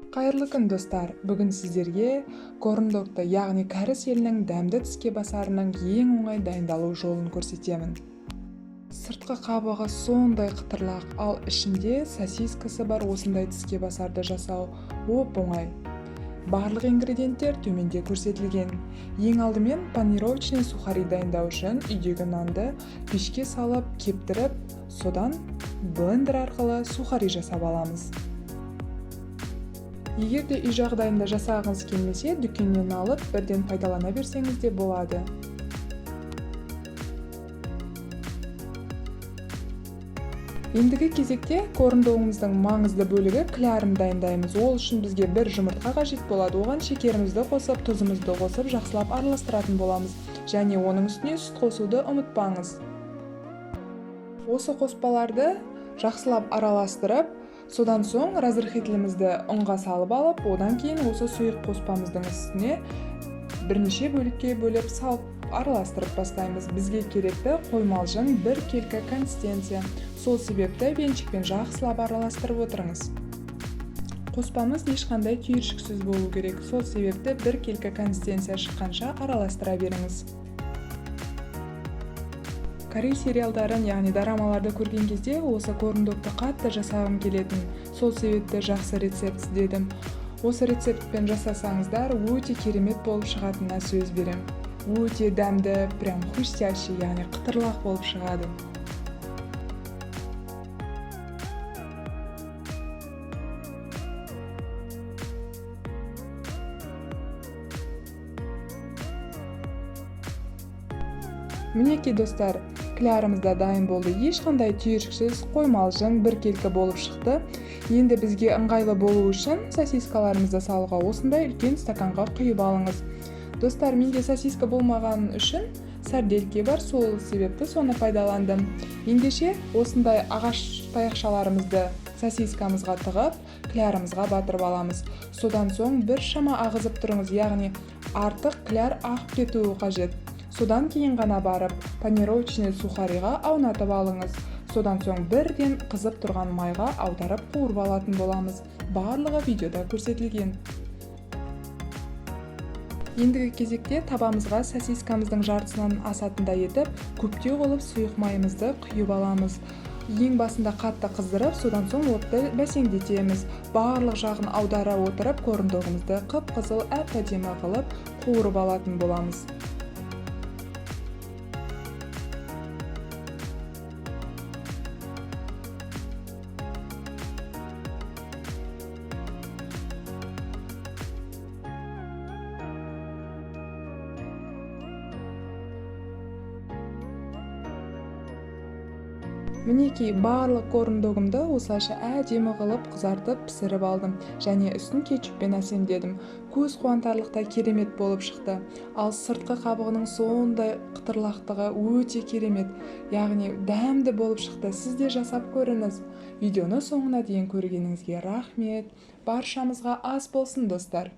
Қайырлы күн достар. Бүгін сіздерге корндокты, яғни кәріс елінің дәмді тіске басарының ең оңай дайындалу жолын көрсетемін. Сыртқы қабығы сондай қытырлақ, ал ішінде сосискасы бар осындай тіске басарды жасау оп-оңай. Барлық ингредиенттер төменде көрсетілген. Ең алдымен панировочный сухари дайындау үшін үйдегі нанды пешке салып, кептіріп, содан блендер арқылы сухари жасап аламыз. Егер де үй жағдайында жасағыңыз келмесе, дүкеннен алып, бірден пайдалана берсеңіз де болады. Ендігі кезекте корндогымыздың маңызды бөлігі клярын дайындаймыз. Ол үшін бізге бір жұмыртқа қажет болады. Оған шекерімізді қосып, тұзымызды қосып, жақсылап араластыратын боламыз. Және оның үстіне сүт қосуды ұмытпаңыз. Осы қоспаларды жақсылап араластырып, содан соң разрыхителімізді ұнға салып алып, одан кейін осы сұйық қоспамыздың үстіне бірнеше бөлікке бөліп салып араластырып бастаймыз. Бізге керекті қоймалжың бір келкі консистенция. Сол себепті венчикпен жақсылап араластырып отырыңыз. Қоспамыз ешқандай түйіршіксіз болу керек. Сол себепті бір келкі консистенция шыққанша араластыра беріңіз. Корей сериалдарын, яғни дорамаларды көрген кезде осы корндокты қатты жасағым келетін. Сол себепті жақсы рецепт іздедім. Осы рецептпен жасасаңыздар, өте керемет болып шығатынына сөз берем. Өте дәмді, прям хрустящий, яғни қытырлақ болып шығады. Мінекей достар, клярымыз да дайын болды. Ешқандай түйіршіксіз қоймалжың бір келкі болып шықты. Енді бізге ыңғайлы болу үшін сосискаларымызды салуға осындай үлкен стаканға құйып алыңыз. Достар, менде сосиска болмаған үшін сарделке бар, сол себепті соны пайдаландым. Ендеше осындай ағаш таяқшаларымызды сосискамызға тығып, клярымызға батырып аламыз. Содан соң бір шама ағызып тұрыңыз, яғни артық кляр ағып кетуі қажет. Содан кейін ғана барып, панировочный сухариға аунатып алыңыз. Содан соң бірден қызып тұрған майға аударып қуырып алатын боламыз. Барлығы видеода көрсетілген. Ендігі кезекте табамызға сосискамыздың жартысынан асатындай етіп, көптеу қылып сұйық майымызды құйып аламыз. Ең басында қатты қыздырып, содан соң отты бәсеңдетеміз. Барлық жағын аудара отырып, корндогымызды қып-қызыл әп-әдемі қылып қуырып алатын боламыз. Мінекей барлық корндогымды осылайша әдемі қылып қызартып пісіріп алдым, және үстін кетчуппен әсемдедім. Көз қуантарлықтай керемет болып шықты. Ал сыртқы қабығының сондай қытырлақтығы өте керемет, яғни дәмді болып шықты. Сіз де жасап көріңіз. Видеоны соңына дейін көргеніңізге рахмет. Баршамызға ас болсын достар.